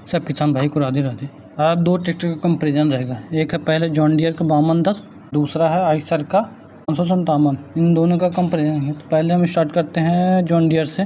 सब किसान भाई को राधे राधे। आज दो ट्रैक्टर का कंपेरिजन रहेगा। एक है पहले जॉन डियर का 5210, दूसरा है आइसर का 557। इन दोनों का कंपेरिजन है। तो पहले हम स्टार्ट करते हैं जॉन डियर से।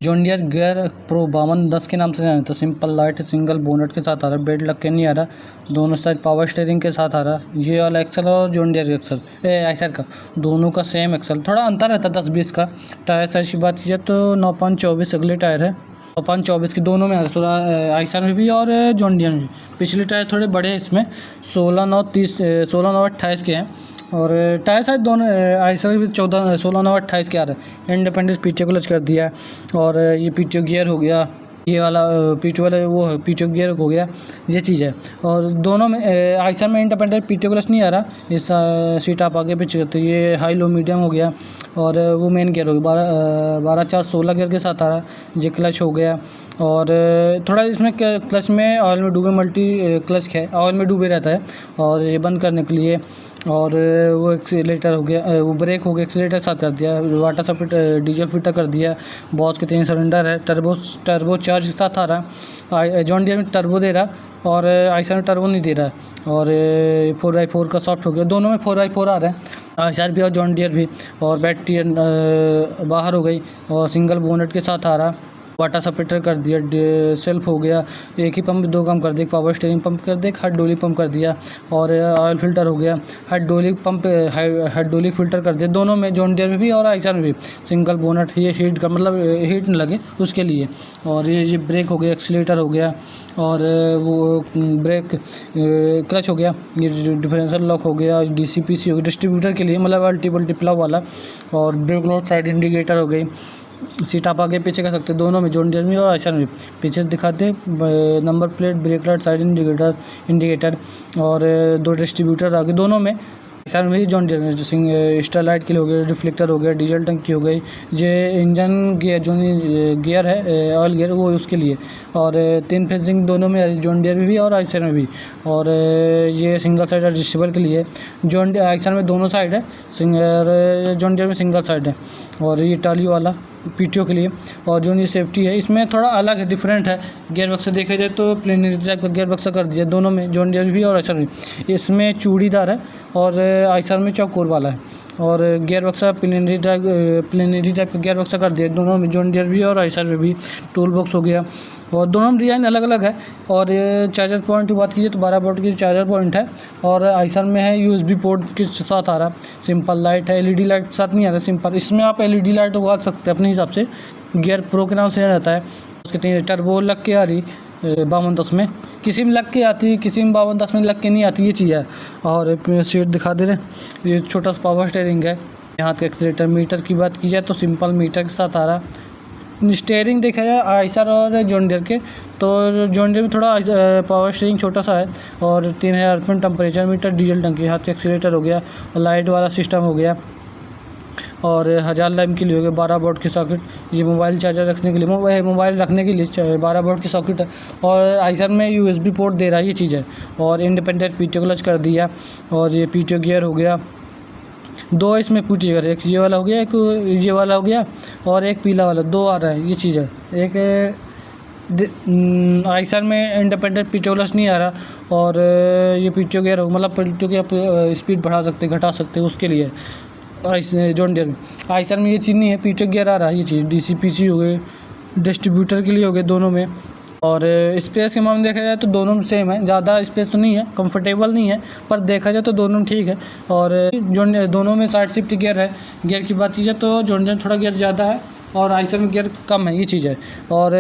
जॉन डियर गियर प्रो 5210 के नाम से जाना था। सिंपल लाइट सिंगल बोनट के साथ आ रहा है, बेड लग के नहीं आ रहा, दोनों साइड पावर स्टीयरिंग के साथ आ रहा है। ये वाला एक्सल और जॉन डियर एक्सल आइसर का दोनों का सेम एक्सल, थोड़ा अंतर रहता है 10-20 का। टायर साइज की बात कीजिए तो 9.24 अगले टायर है, 9.24 की दोनों में आइसर में भी और जॉन डियर में भी। पिछले टायर थोड़े बड़े हैं, इसमें 16/9/28 के हैं और टायर साइज दोनों आइसर भी 16/9/28 के आ रहे हैं। इंडिपेंडेंस पीछे क्लच कर दिया है और ये पीछे गियर हो गया, ये वाला पीछे वाला वो पीछे गियर हो गया, ये चीज़ है। और दोनों में आइसर में इंडिपेंडेंट पीछे क्लच नहीं आ रहा, इस सीट आप आगे पीछे करते, ये हाई लो मीडियम हो गया और वो मेन गियर हो गया 12/4/16 गियर के साथ आ रहा है। ये क्लच हो गया और थोड़ा इसमें क्लच में ऑयल में डूबे मल्टी क्लच है, ऑयल में डूबे रहता है और ये बंद करने के लिए। और वो एक्सीलेटर हो गया, वो ब्रेक हो गया, एक्सीलेटर साथ कर दिया, वाटर सप्लिट डीजल फिटर कर दिया। बॉस के 3 सिलेंडर है, टर्बो चार्ज के साथ आ रहा है। जॉन डियर में टर्बो दे रहा और आइसर में टर्बो नहीं दे रहा है। और 4x4 का सॉफ्ट हो गया, दोनों में 4x4 आ रहा है, आइसर भी और जॉन डियर भी। और बैटरी बाहर हो गई और सिंगल बोनट के साथ आ रहा, वाटर सप्रेटर कर दिया, सेल्फ हो गया, एक ही पंप 2 काम कर दिया, पावर स्टीयरिंग पंप कर दिया, हाइड्रोलिक पंप कर दिया और ऑयल फिल्टर हो गया, हाइड्रोलिक पंप हाइड्रोलिक फिल्टर कर दिया दोनों में, जॉन डियर में भी और आइसर में भी। सिंगल बोनट, ये हीट का मतलब हीट न लगे उसके लिए। और ये ब्रेक हो गया, एक्सीलेटर हो गया और वो ब्रेक क्लच हो गया, ये डिफरेंशियल लॉक हो गया, DCPC हो गया डिस्ट्रीब्यूटर के लिए, मतलब मल्टीपल टिपला वाला। और ब्रेक लोड साइड इंडिकेटर हो गई, सीट आप आगे पीछे कर सकते हैं दोनों में, जॉन डियर में और आइसर में। पीछे दिखाते number plate, brake light, side indicator और 2 डिस्ट्रीब्यूटर आगे दोनों में। आइसर में भी जॉन डियर में स्टार लाइट के लिए हो गया, रिफ्लेक्टर हो गया, डीजल टंकी हो गई, ये इंजन गियर जो गियर है ऑयल गियर वो उसके लिए। और 3 फेजिंग दोनों में, जॉन डियर में भी और आइसर में भी। और ये सिंगल साइड एडजस्टेबल के लिए, आइसर में दोनों साइड है, जॉन डियर में सिंगल साइड है। और ये टाली वाला PTO के लिए। और जो ये सेफ्टी है इसमें थोड़ा अलग है, डिफरेंट है। गियर बक्सा देखा जाए तो प्लेनरी टाइप का गियर बक्सा कर दिया दोनों में, जॉन डियर भी और आइसर भी। इसमें चूड़ीदार है और आइसर में चौकोर वाला है। और गियर बक्सा प्लेनरी टाइप का गियर बक्सा कर दिया दोनों में, जॉन डियर भी और आइसर में भी। टूल बॉक्स हो गया और दोनों में डिज़ाइन अलग अलग है। और चार्जर पॉइंट की बात कीजिए तो 12 वोल्ट की चार्जर पॉइंट है और आइसर में है USB पोर्ट के साथ आ रहा। सिंपल लाइट है, LED लाइट साथ नहीं आ रहा सिंपल, इसमें आप LED लाइट उगा सकते हैं अपने हिसाब से। गियर प्रो के नाम से रहता है। उसके टर्बो लग के आ रही 5210 में, किसी में लग के आती है, किसी में 5210 में लग के नहीं आती, ये चीज़ है। और सीट दिखा दे रहे, ये छोटा सा पावर स्टीयरिंग है। यहाँ के एक्सीलेटर मीटर की बात की जाए तो सिंपल मीटर के साथ आ रहा। स्टीयरिंग देखा जाए आइसर और जॉन डियर के, तो जॉन डियर में थोड़ा पावर स्टीयरिंग छोटा सा है और 3000 RPM टेम्परेचर मीटर, डीजल टंकी, हाथ के एक्सीलेटर हो गया और लाइट वाला सिस्टम हो गया। और 1000 लैम्प के लिए हो गया, 12 वोल्ट की सॉकेट, ये मोबाइल चार्जर रखने के लिए, मोबाइल रखने के लिए 12 वोल्ट की सॉकेट है। और आइसर में USB पोर्ट दे रहा है, ये चीज़ है। और इंडिपेंडेंट PTO क्लच कर दिया और ये PTO गियर हो गया, 2 इसमें PTO गियर, एक ये वाला हो गया, एक ये वाला हो गया और एक पीला वाला, 2 आ रहा है, ये चीज़ है। एक आइसर में इंडिपेंडेंट PTO क्लच नहीं आ रहा और ये PTO गियर हो, मतलब PTO की आप स्पीड बढ़ा सकते हैं, घटा सकते हैं, उसके लिए जॉन डियर में। आइसर में ये चीज़ नहीं है, PTO गियर आ रहा है, ये चीज़। DCPC हो गए, डिस्ट्रीब्यूटर के लिए हो गए दोनों में। और स्पेस के मामले में देखा जाए तो दोनों में सेम है, ज़्यादा स्पेस तो नहीं है, कंफर्टेबल नहीं है, पर देखा जाए तो दोनों ठीक है। और दोनों में साइड शिफ्ट गियर है। गियर की बात की जाए तो जॉन डियर थोड़ा गियर ज़्यादा है और आइसर में गियर कम है, ये चीज़ है। और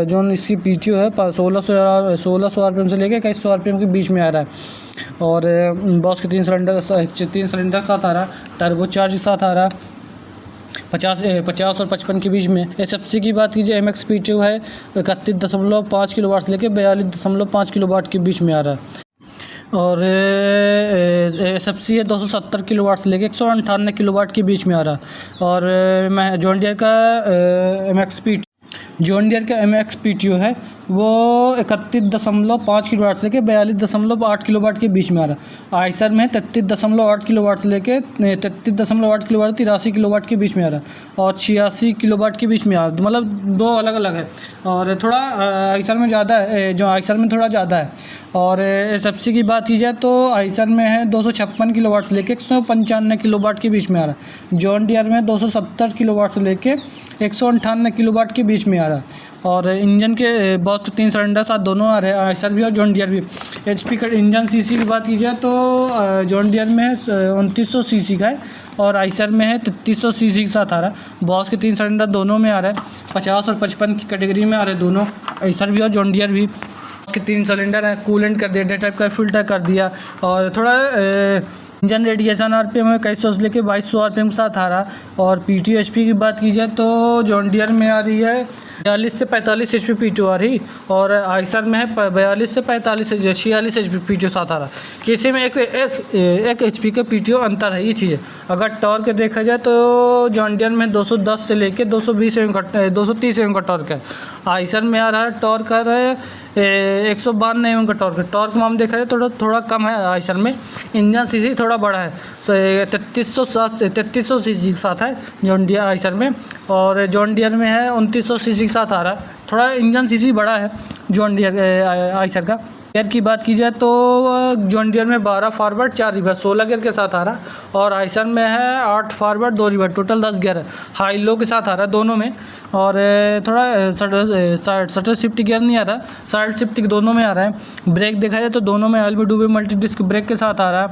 जो इसकी PTO है 1600 RPM से लेकर 2100 RPM के बीच में आ रहा है। और बॉस के 3 सिलेंडर साथ आ रहा, टर्बो चार्ज के साथ आ रहा, 50 और 55 के बीच में। SFC की बात कीजिए, MX PTO है 31.5 किलोवाट से लेकर 42.5 किलोवाट के बीच में आ रहा है। और SFC है 270 किलोवाट से लेकर 198 किलोवाट के बीच में आ रहा। और जॉन डियर का MX PTO है वो 31.5 किलोवाट से लेके 42.8 किलोवाट के बीच में आ रहा है। आइसर में 33.8 किलोवाट से लेके 33.8 किलोवाट 83 किलोवाट के बीच में आ रहा है और 86 किलोवाट के बीच में आ रहा है। तो मतलब दो अलग अलग है और थोड़ा आइसर में ज़्यादा है, जो आइसर में थोड़ा ज़्यादा है। और एसएफसी की बात की जाए तो आइसर में है 256 किलोवाट से लेके 195 किलोवाट के बीच में आ रहा है। जॉन डियर में 270 किलोवाट से लेके 198 किलोवाट के बीच में आ रहा है। और इंजन के बहुत 3 सिलेंडर साथ दोनों आ रहे हैं, आइसर भी और जॉन डियर भी। एचपी का इंजन सीसी की बात की जाए तो जॉन डियर में है 2900 सीसी का है और आइसर में है 3300 सीसी के साथ आ रहा है। बॉस के 3 सिलेंडर दोनों में आ रहा है, 50 और 55 की कैटेगरी में आ रहे हैं दोनों, आइसर भी और जॉन डियर भी। के 3 सिलेंडर हैं, कूलेंट कर दिया, डे टाइप का फिल्टर कर दिया और थोड़ा इंजन रेडिएशन आरपीएम है 2100 से लेके 2200 आरपीएम के साथ आ रहा। और पीटीओ एचपी की बात की जाए तो जॉन डियर में आ रही है 42 से 45 एचपी पीटीओ आ रही और आइसर में है 42 से 45 46 एचपी पीटीओ साथ आ रहा। किसी में एक एचपी का पीटीओ अंतर है, ये चीज़ है। अगर टॉर्क देखा जाए तो जॉन डियर में 210 से लेके 220 230 एम का टॉर्क है। आइसर में आ रहा है टॉर्क आ रहा है 192 एम का टॉर्क में हम देखा जाए थोड़ा कम है आइसर में। इंजन सीसी थोड़ा बड़ा है, 3300 सीसी के साथ है जॉन डियर आइसर में और जॉन डियर में है 2900 सीसी के साथ आ रहा है। थोड़ा इंजन सीसी बड़ा है जॉन डियर आइसर का। गियर की बात की जाए तो जॉन डियर में 12 फॉरवर्ड 4 रिवर्स 16 गियर के साथ आ रहा और आइसर में है 8 फॉरवर्ड 2 रिवर्स, टोटल 10 गियर है। हाई लो के साथ आ रहा है दोनों में और थोड़ा शटर शिफ्ट गियर नहीं आ रहा, साइड शिफ्ट दोनों में आ रहा है। ब्रेक देखा जाए तो दोनों में एलबी डूबी मल्टी डिस्क ब्रेक के साथ आ रहा है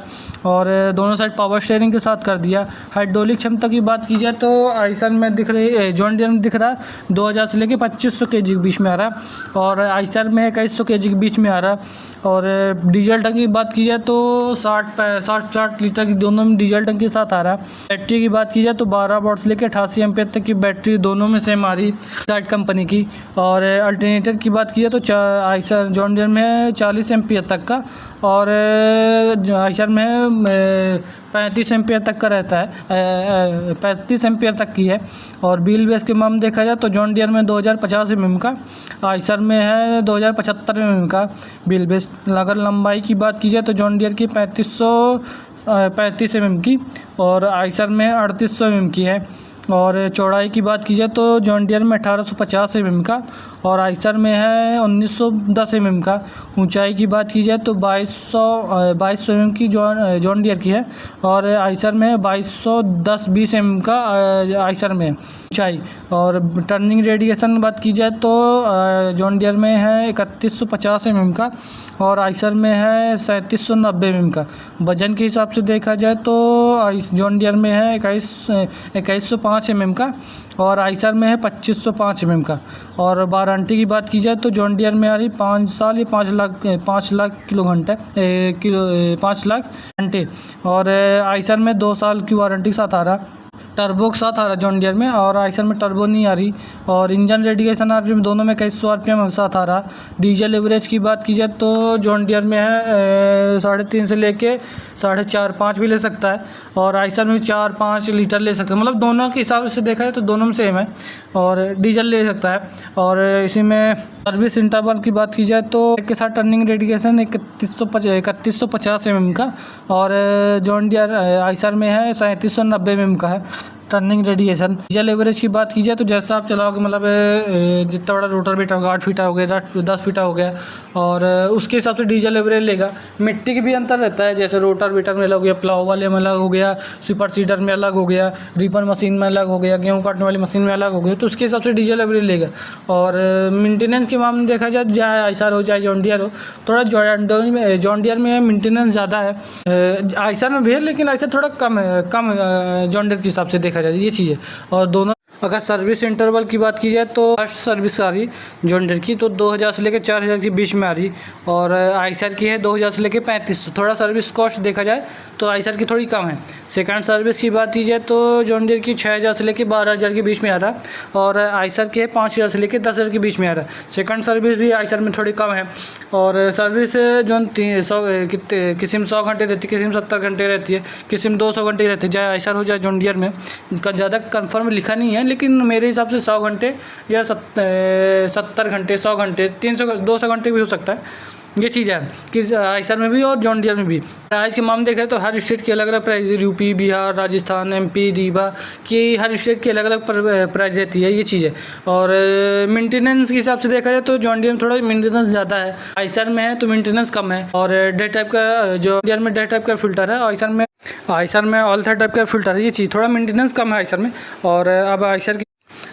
और दोनों साइड पावर स्टीयरिंग के साथ कर दिया। हाइड्रोलिक क्षमता की बात की जाए तो आइसर में दिख रही, जॉन डियर में दिख रहा है 2000 से लेके 2500 kg के बीच में आ रहा है और आइसर में 2100 kg के बीच में आ रहा है। और डीजल टंकी की बात की जाए तो 60 लीटर की दोनों में डीजल टंकी के साथ आ रहा है। बैटरी की बात की जाए तो 12 वॉट से लेकर 88 एम्पियर तक की बैटरी दोनों में सेम आ रही साइड कंपनी की। और अल्टरनेटर की बात की जाए तो आइसर जॉन डियर में 40 एम्पियर तक का और आइसर में 35 एम्पियर तक का रहता है, 35 एम्पियर तक की है। और व्हील बेस के मामले देखा जाए तो जॉन डियर में 2050 mm का, आइसर में है 2075 mm का व्हील बेस। अगर लंबाई की बात की जाए तो जॉन डियर की 3535 mm की और आइसर में 3800 mm की है। और चौड़ाई की बात की जाए तो जॉन डियर में 1850 mm का और आइसर में है 1910 mm का। ऊंचाई की बात की जाए तो 2200 mm की जॉन डियर की है और आइसर में 2220 mm का आइसर में ऊंचाई। और टर्निंग रेडिएशन बात की जाए तो जॉन डियर में है 3150 mm का और आइसर में है 3790 mm का। वजन के हिसाब से देखा जाए तो जॉन डियर में है 2105 mm का और आइसर में है 2505 mm का। और वारंटी की बात की जाए तो जॉन डियर में आ रही 5 साल या 5 लाख किलो घंटे 5 लाख घंटे और आइसर में 2 साल की वारंटी के साथ आ रहा। टर्बो के साथ आ रहा है जॉन डियर में और आइसर में टर्बो नहीं आ रही। और इंजन रेडिएशन आरपीएम दोनों में 2100 आरपीएम के साथ आ रहा। डीजल एवरेज की बात की जाए तो जॉन डियर में है 3.5 से लेके 4.5 भी ले सकता है और आइसर में 4-5 लीटर ले सकता है। मतलब दोनों के हिसाब से देखा जाए तो दोनों में सेम है और डीजल ले सकता है। और इसी में सर्विस इंटरवल की बात की जाए तो एक के साथ टर्निंग रेडिएशन 3150 mm का और जॉन डियर आइसर में है 3790 mm का है टर्निंग रेडिएशन। डीजल एवरेज की बात की जाए तो जैसा आप चलाओगे, मतलब जितना बड़ा रोटर बीटा होगा 8 फीटा हो गया 10 फीटा हो गया और उसके हिसाब से डीजल एवरेज लेगा। मिट्टी की भी अंतर रहता है, जैसे रोटर बीटर में अलग हो गया, प्लाव वाले में अलग हो गया, सुपर सीडर में अलग हो गया, रीपर मशीन में अलग हो गया, गेहूँ काटने वाली मशीन में अलग हो गया, तो उसके हिसाब से डीजल एवरेज लेगा। और मेंटेनेंस के मामले में देखा जाए चाहे आइसर हो चाहे जॉन डियर हो, थोड़ा जॉन डियर में मेंटेनेंस ज़्यादा है, आइसर में भी है लेकिन आइसर थोड़ा कम है जॉन डियर के हिसाब से देखा जाए, ये चीज़ है। और दोनों अगर सर्विस इंटरवल की बात की जाए तो फर्स्ट सर्विस आ रही जॉन डियर की तो 2000 से लेकर 4000 के बीच में आ रही और आइसर की है 2000 से लेकर 3500। थोड़ा सर्विस कॉस्ट देखा जाए तो आइसर की थोड़ी कम है। सेकंड सर्विस की बात की जाए तो जॉन डियर की 6000 से लेकर 12000 के बीच में आ रहा और आइसर की है 5000 से लेकर 10000 के बीच में आ रहा है। सेकंड सर्विस भी आइसर में थोड़ी कम है। और सर्विस जॉन 100 किसी में 100 घंटे रहती है, किसी में 70 घंटे रहती है, किसी में 200 घंटे रहती है, चाहे आइसर हो चाहे जॉन डियर में। ज़्यादा कन्फर्म लिखा नहीं है लेकिन मेरे हिसाब से 100 घंटे या 70 घंटे, 100 घंटे, 300 200 घंटे भी हो सकता है। ये चीज़ है कि आइसर में भी और जॉन डियर में भी प्राइस के मामले देखें तो हर स्टेट की अलग अलग price, UP, Bihar, Rajasthan, MP, Rewa की हर स्टेट की अलग अलग प्राइस रहती है। ये चीज़ है। और मेंटेनेंस के हिसाब से देखा जाए तो जॉन डियर में थोड़ा मेंटेनेंस ज़्यादा है, आइसर में है तो मेंटेनेंस कम है। और डे टाइप का जॉन डियर में डे टाइप का फिल्टर है, आइसर में ऑल टाइप का फिल्टर है। ये चीज़ थोड़ा मेंटेनेंस कम है आइसर में। और अब आइसर की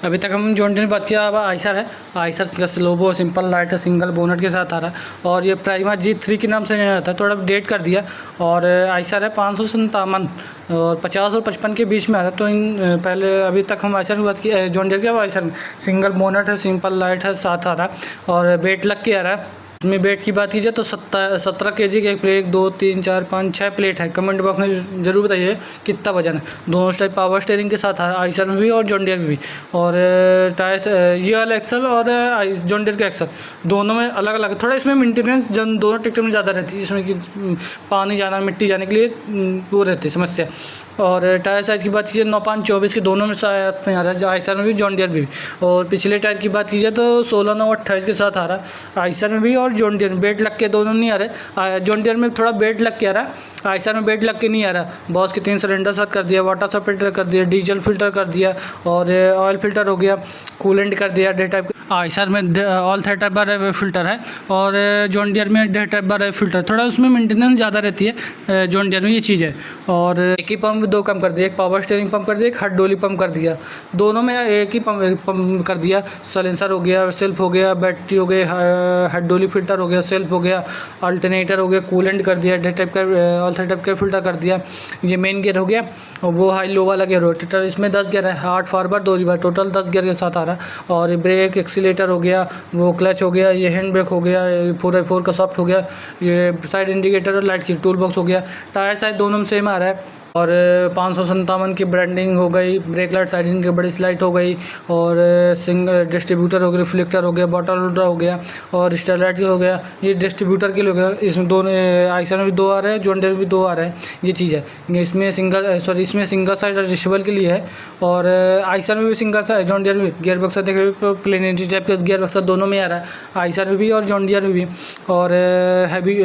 अभी तक हम जॉन डियर की बात किया, अब आइसर है। आइसर का स्लोबो सिंपल लाइट है, सिंगल बोनट के साथ आ रहा है और ये प्राइमा G3 के नाम से जाना जाता है, थोड़ा अपडेट कर दिया। और आइसर है 557 और 50 और 55 के बीच में आ रहा है। तो इन पहले अभी तक हम आइसर की बात की, जॉन डियर की। अब आइसर में सिंगल बोनट है, सिंपल लाइट है, साथ आ रहा है और वेट लग के आ रहा है। इसमें वेट की बात कीजिए तो 17 kg के एक प्लेट, 2 3 4 5 6 प्लेट है। कमेंट बॉक्स में ज़रूर बताइए कितना वजन है। दोनों टाइप पावर स्टीयरिंग के साथ है, आइसर में भी और जॉन डियर में भी। और टायर्स ये वाला एक्सल और जॉन डियर का एक्सल दोनों में अलग अलग है। थोड़ा इसमें मेंटेनेंस दोनों ट्रैक्टर में ज़्यादा रहती है, जिसमें कि पानी जाना, मिट्टी जाने के लिए वो रहती है समस्या। और टायर साइज़ की बात कीजिए 9.5-24 के दोनों में साथ में आ रहा है, आइसर में भी जॉन डियर में भी। और पिछले टायर की बात कीजिए तो 16-9-28 के साथ आ रहा है, आइसर में भी और जॉन डियर में। बेट लग के दोनों नहीं आ रहे, जॉन डियर में थोड़ा बेट लग के आ रहा है, आइसर में बेट लग के नहीं आ रहा। बॉस के 3 सिलेंडर साथ कर दिया, वाटर फिल्टर कर दिया, डीजल फिल्टर कर दिया और ऑयल फिल्टर हो गया, कूलेंट कर दिया डे टाइप। आइसर में ऑल टाइप बार फिल्टर है और जॉन डियर में डे टाइप बार फिल्टर। थोड़ा उसमें मेंटेनेंस ज़्यादा रहती है जॉन डियर में, ये चीज़ है। और एक ही पंप 2 कम कर दिया, एक पावर स्टीयरिंग पंप कर दिया, एक हेड डोली पंप कर दिया। दोनों में एक ही पंप कर दिया। सलेंसर हो गया, सेल्फ हो गया, बैटरी हो गई, हेड डोली फिल्टर हो गया, सेल्फ हो गया, अल्टरनेटर हो गया, कूलेंट कर दिया, डे टाइप का ऑल टाइप का फिल्टर कर दिया। ये मेन गियर हो गया और वो हाई लो वाला गियर रोटेटर। इसमें 10 गियर है, 8 फॉरवर्ड 2 रिवर्स, टोटल 10 गियर के साथ आ रहा है। और ब्रेक, एक्सीलेटर हो गया, वो क्लच हो गया, ये हैंड ब्रेक हो गया, 4x4 का सॉफ्ट हो गया, ये साइड इंडिकेटर और लाइट की टूल बॉक्स हो गया। टायर साइज दोनों में सेम आ रहा है। और 557 की ब्रांडिंग हो गई, ब्रेक लाइट साइड की बड़ी स्लाइट हो गई और सिंगल डिस्ट्रीब्यूटर हो गया, रिफ्लेक्टर हो गया, बॉटल होल्डर हो गया और स्टारलाइट हो गया। ये डिस्ट्रीब्यूटर के लिए हो गया। इसमें दोनों आइसर में भी 2 आ रहे हैं, जॉन डियर में भी 2 आ रहे हैं। ये चीज़ है। इसमें सिंगल साइड एडजस्टेबल के लिए है और आइसर में भी सिंगल साइड, जॉन डियर में गियर बक्सा देखे तो प्लेनिटी टाइप का गियर बक्सा दोनों में आ रहा है, आइसर में भी और जॉन डियर में भी। और हैवी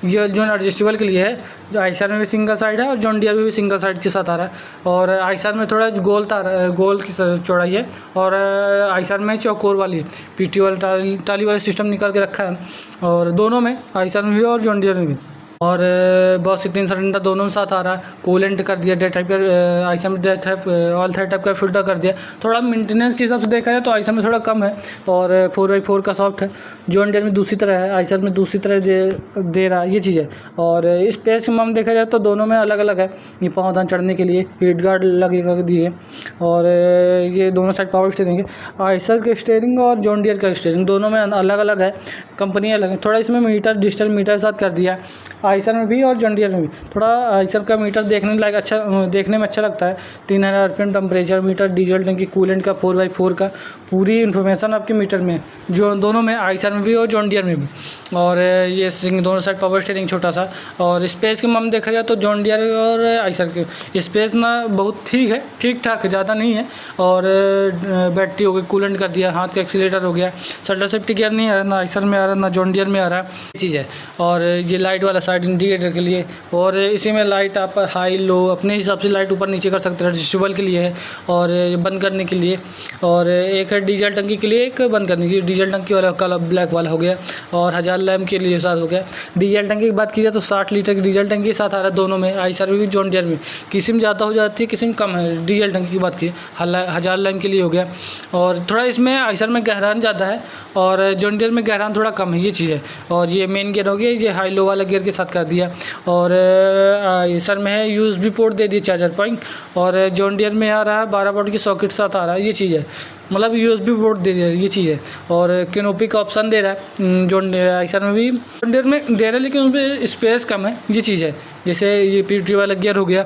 ये जो एडजस्टेबल के लिए है, आइसर में भी सिंगल साइड है और जॉन डियर में भी सिंगल साइड के साथ आ रहा है। और आइसर में थोड़ा गोल की चौड़ाई है और आइसर में चौकोर वाली है, पीटी वाला टाली वाला सिस्टम निकाल के रखा है। और दोनों में आइसर में भी और जॉन डियर में भी। और बॉस 3 सिलेंडर दोनों में साथ आ रहा है, कूलेंट कर दिया, डे टाइप का आइसर में डे टाइप ऑल टाइप का फिल्टर कर दिया। थोड़ा मेंटेनेंस के हिसाब से देखा जाए तो आइसर में थोड़ा कम है और 4x4 का सॉफ्ट है। जॉन डियर में दूसरी तरह है, आइसर में दूसरी तरह दे रहा है, ये चीज़ है। और स्पेस में हम देखा जाए तो दोनों में अलग अलग है। ये पाँवदान चढ़ने के लिए हीट गार्ड लगेगा दिए और ये दोनों साइड पावर स्टीयरिंग है। आइसर का स्टीयरिंग और जॉन डियर का स्टीयरिंग दोनों में अलग अलग है, कंपनी अलग है। थोड़ा इसमें मीटर डिजिटल मीटर साथ कर दिया, आइसर में भी और जॉन डियर में भी। थोड़ा आइसर का मीटर देखने में अच्छा लगता है। 3000 RPM टेम्परेचर मीटर, डीजल टंकी, कूलेंट का 4x4 का पूरी इन्फॉर्मेशन आपके मीटर में है, जो दोनों में आइसर में भी और जॉन डियर में भी। और ये दोनों साइड पावर स्टीयरिंग छोटा सा। और स्पेस के मामले देखा जाए तो जॉन डियर और आइसर के स्पेस ना बहुत ठीक ठाक है, ज़्यादा नहीं है। और बैटरी हो गई, कूलेंट कर दिया, हाथ का एक्सीलेटर हो गया, शटर सेफ्टी गियर नहीं आ रहा, ना आइसर में आ रहा ना जॉन डियर में आ रहा, ये चीज़ है। और ये लाइट वाला साइड इंडिकेटर के लिए। और इसी में लाइट आप हाई लो अपने हिसाब से लाइट ऊपर नीचे कर सकते हैं, एडजस्टेबल के लिए है और बंद करने के लिए। और एक है डीजल टंकी के लिए, एक बंद करने की। डीजल टंकी वाला कलर ब्लैक वाला हो गया और 1000 लैम्प के लिए साथ हो गया। डीजल टंकी की बात की जाए तो 60 लीटर की डीजल टंकी के साथ आ रहा है दोनों में, आइसर में भी जॉन डियर में। किसी में ज़्यादा हो जाती है, किसी में कम है। डीजल टंकी की बात की 1000 लैम्प के लिए हो गया। और थोड़ा इसमें आइसर में गहरान ज़्यादा है और जॉन डियर में गहरान थोड़ा कम है, ये चीज़ है। और ये मेन गियर हो गया, ये हाई लो वाला गियर के साथ कर दिया। और आइसर में है USB पोर्ट दे दिए चार्जर पॉइंट और जॉन डियर में आ रहा है 12 वोल्ट की सॉकेट साथ आ रहा है, ये चीज़ है। मतलब USB पोर्ट दे दिया, ये चीज़ है। और कैनोपी का ऑप्शन दे रहा है जॉन आइसर में भी, जॉन डियर में दे रहा है, लेकिन उस पर स्पेस कम है, ये चीज़ है। जैसे ये पीटी वाला गियर हो गया,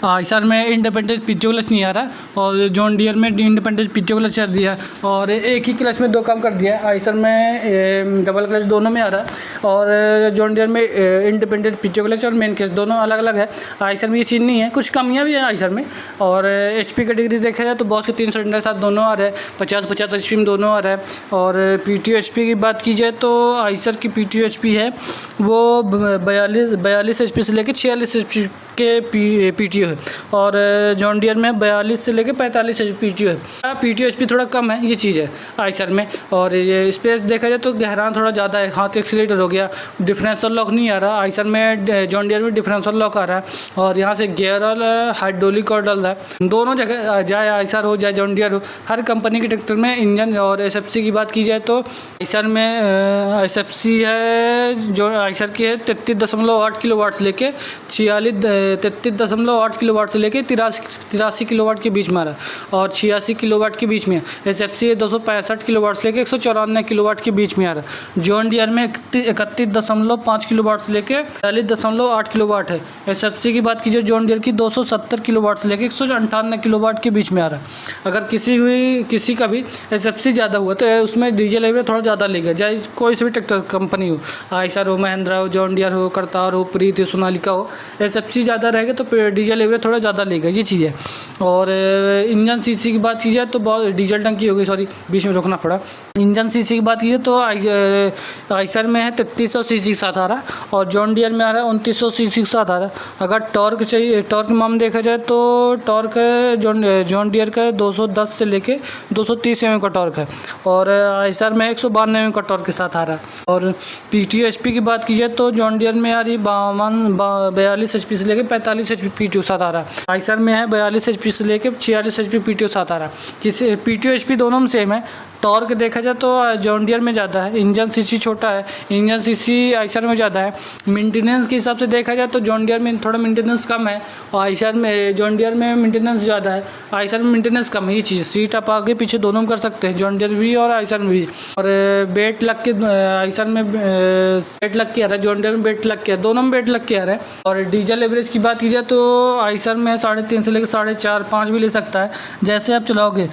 आइसर में इंडिपेंडेंट पीछे क्लच नहीं आ रहा और जॉन डियर में इंडिपेंडेंट पीछे क्लच कर दिया और एक ही क्लच में दो काम कर दिया। आइसर में डबल क्लच दोनों में आ रहा है और जॉन डियर में इंडिपेंडेंट पीछे क्लच और मेन क्लच दोनों अलग अलग है। आइसर में ये चीज़ नहीं है, कुछ कमियां भी है आइसर में। और HP कैटेगरी देखा जाए तो बॉस के 300 के साथ दोनों आ रहे हैं, 50-50 HP में दोनों आ रहा है। और PTO HP की बात की जाए तो आइसर की PTO HP है वो 42 HP से लेकर 46 HP के PTO है और जॉन डियर में 42 से लेकर 45 PTO है। PTO HP थोड़ा कम है, ये चीज़ है आइसर में। और ये स्पेस देखा जाए तो गहरान थोड़ा ज़्यादा है, हाथ एक्सीलेटर हो गया, डिफरेंशियल लॉक नहीं आ रहा। आइसर में जॉन डियर में डिफरेंशियल लॉक आ रहा है और यहाँ से गियर और हाइड्रोलिक और डल रहा है। दोनों जगह चाहे आइसर हो चाहे जॉन डियर हो, हर कंपनी के ट्रैक्टर में इंजन। और SFC की बात की जाए तो आइसर में SFC है जो आइसर की है 33.8 किलोवाट से लेके 33.8 किलोवाट से लेके 83 किलोवाट के बीच में आ रहा है और 86 किलोवाट के बीच में। SFC 265 किलोवाट से लेके 194 किलोवाट के बीच में आ रहा है। जॉन डियर में 31.5 किलोवाट से लेके 40.8 किलोवाट है। SFC की बात कीजिए जॉन डियर की 270 किलोवाट से लेके 198 किलोवाट के बीच में आ रहा है। अगर किसी का भी SFC ज़्यादा हुआ तो उसमें डीजल एवरेज थोड़ा ज़्यादा लेगा, चाहे कोई सी भी ट्रैक्टर कंपनी हो, आइसर हो, महिंद्रा हो, जॉन डियर हो, करतार हो, प्रीत हो, सोनालिका हो। SFC ज़्यादा रहेगा तो डीजल एवरेज थोड़ा ज़्यादा लेगा, ये चीज़ है। और इंजन CC की बात की जाए तो बहुत डीजल टंकी हो गई, सॉरी बीच में रोकना पड़ा। इंजन CC की बात कीजिए तो आइसर में है 3300 CC के साथ आ रहा है और जॉन डियर में आ रहा है 2900 CC के साथ आ रहा है। अगर टॉर्क चाहिए, टॉर्क मामला देखा जाए तो टॉर्क जॉन डियर का 210 से लेके 230 mm का टॉर्क है और आइसर में 192 mm का टॉर्क के साथ आ रहा है। और PTO HP की बात की जाए तो जॉन डियर में आ रही 42 HP से लेके 45 HP PTO साथ आ रहा है। आइसर में है 42 HP से लेके 46 HP PTO साथ आ रहा है। PTO HP दोनों में सेम है। टॉर्क देखा जाए तो जॉन डियर में ज़्यादा है, इंजन CC छोटा है, इंजन CC आइसर में ज़्यादा है। मेंटेनेंस के हिसाब से देखा जाए तो जॉन डियर में थोड़ा मेंटेनेंस कम है और आइसर में जॉन डियर में मेंटेनेंस ज़्यादा है, आइसर में मेंटेनेंस कम है। ये चीज़ सीट आप आगे पीछे दोनों में कर सकते हैं, जॉन डियर भी और आइसर में भी। और बेट लग के आइसर में बेट लग के आ रहा है, जॉन डियर में बेट लग के, दोनों में बेट लग के आ रहा है। और डीजल एवरेज की बात की जाए तो आइसर में 3.5 से लेकर 4.5-5 भी ले सकता है, जैसे आप चलाओगे।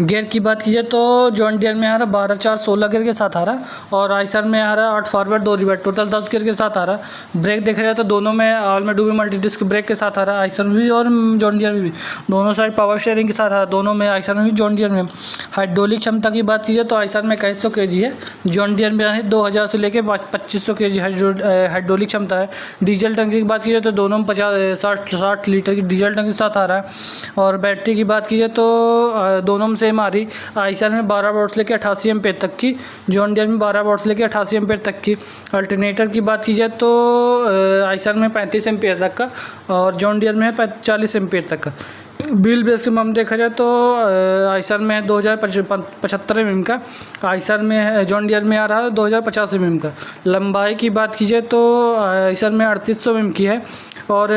गियर की बात कीजिए तो जॉन डियर में आ रहा 12-4-16 गियर के साथ आ रहा है और आइसर में आ रहा 8 फॉरवर्ड 2 रिवर्स, टोटल 10 गियर के साथ आ रहा है। ब्रेक देखा जाए तो दोनों में ऑल में डूबी मल्टी डिस्क ब्रेक के साथ आ रहा है, आइसर में भी और जॉन डियर में भी। दोनों साइड पावर शेयरिंग के साथ आ रहा है, दोनों में आइसर में भी जॉन डियर में। हाइड्रोलिक क्षमता की बात कीजिए तो आइसर में 2100 kg है, जॉन डियर में 2000 से लेकर 2500 kg हाइड्रोलिक क्षमता है। डीजल टंकी की बात कीजिए तो दोनों में 60 लीटर की डीजल टंकी के साथ आ रहा है। और बैटरी की बात कीजिए तो दोनों में सेम आ रही, आइसर में 12 वोल्ट लेके 88 एम्पेयर तक की, जॉन डियर में 12 वोल्ट लेके 88 एम्पेयर तक की। अल्टरनेटर की बात की जाए तो आइसर में 35 एम्पेयर तक का और जॉन डियर में 40 एम्पेयर तक का। व्हील बेस के मामले देखा जाए तो आइसर में है 2075 mm का, आइसर में जॉन डियर में आ रहा है 2050 mm का। लंबाई की बात कीजिए तो आइसर में 3800 mm की है और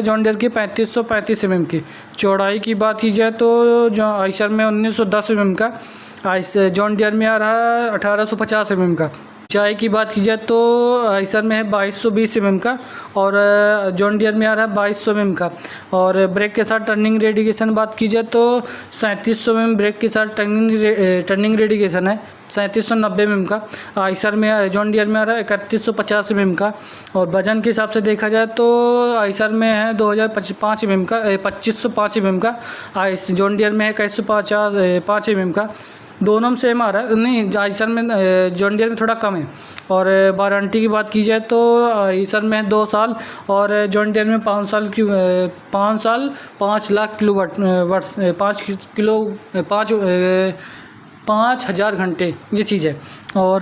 जॉन डियर की 3535 mm की। चौड़ाई की बात की जाए तो जो आइसर में 1910 mm का, जॉन डियर में आ रहा है 1850 mm का। ऊंचाई की बात की जाए तो आइसर में है 2220 mm का और जॉन डियर में आ रहा है 2200 mm का। और ब्रेक के साथ टर्निंग रेडिएशन बात की जाए तो 3700 mm ब्रेक के साथ टर्निंग रेडिएशन है, 3790 mm का। आइसर में जॉन डियर में आ रहा है 3150 mm का। और वजन के हिसाब से देखा जाए तो आइसर में है 2005 mm का, 2505 mm का। जॉन डियर में है 2105 mm का। दोनों में सेम आ रहा है, नहीं आइसर में जॉन डियर में थोड़ा कम है। और वारंटी की बात की जाए तो आइसर में 2 साल और जॉन डियर में 5 साल की 5 साल 5 लाख किलोवाट 5000 घंटे, ये चीज़ है। और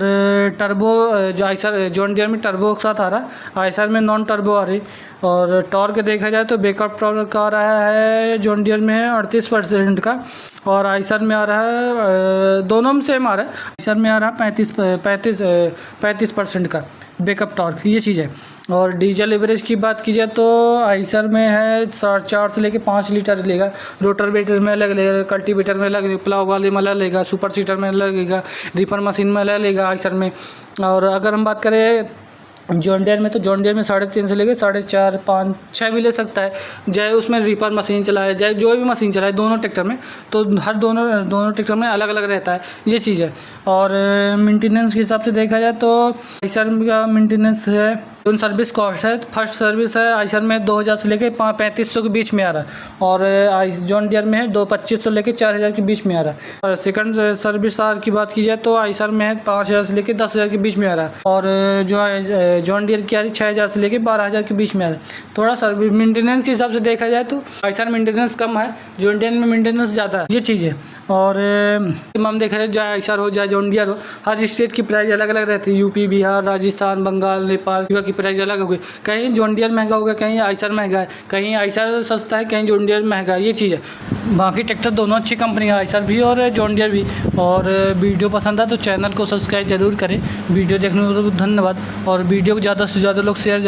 टर्बो जो आइसर जॉन डियर में टर्बो के साथ आ रहा है, आइसर में नॉन टर्बो आ रही। और टॉर्क देखा जाए तो बैकअप टॉर्क आ रहा है जॉन डियर में है 38% का और आइसर में आ रहा है, दोनों में सेम आ रहा है, आइसर में आ रहा है 35% का बैकअप टॉर्क, ये चीज़ है। और डीजल एवरेज की बात की जाए तो आइसर में है 4 से लेके 5 लीटर लेगा। रोटावेटर में अलग लेगा, कल्टीवेटर में अलग, प्लाव वाले में अलग लेगा, सुपर सीटर में अलग लेगा, रीपर मशीन में अलग लेगा आइसर में। और अगर हम बात करें जॉन डियर में तो जॉन डियर में 3.5 से लेके 4.5, 5, 6 भी ले सकता है, चाहे उसमें रीपर मशीन चलाए, चाहे जो भी मशीन चलाए, दोनों ट्रैक्टर में, तो हर दोनों ट्रैक्टर में अलग अलग रहता है, ये चीज़ है। और मेंटेनेंस के हिसाब से देखा जाए तो आइसर का मेंटेनेंस है, उन सर्विस कॉस्ट है, फर्स्ट सर्विस है आइसर में 2000 से लेके 3500 के बीच में आ रहा है, और जॉन डियर में है 2500 से लेके 4000 के बीच में आ रहा है। और सेकंड सर्विस आर की बात की जाए तो आइसर में है 5000 से लेके 10,000 के बीच में आ रहा है, और जो है जॉन डियर की आ रही 6000 से लेके 12,000 के बीच में आ रहा है। थोड़ा सर्विस मेंटेनेंस के हिसाब से देखा जाए तो आइसर मेंटेनेंस कम है, जॉन डियर में मेंटेनेंस ज़्यादा है, ये चीज़ है। और हम देखा जाए चाहे आइसर हो चाहे जॉन डियर हो, हर स्टेट की प्राइस अलग अलग रहती है, यूपी, बिहार, राजस्थान, बंगाल, नेपाल की प्राइस अलग हो गई, कहीं जॉन डियर महंगा हो गया, कहीं आइसर महंगा है, कहीं आइसर सस्ता है, कहीं जॉन डियर महंगा है, ये चीज़ है। बाकी ट्रैक्टर दोनों अच्छी कंपनी है, आइसर भी और जॉन डियर भी। और वीडियो पसंद है तो चैनल को सब्सक्राइब जरूर करें। वीडियो देखने के लिए धन्यवाद, और वीडियो को ज़्यादा से ज़्यादा लोग शेयर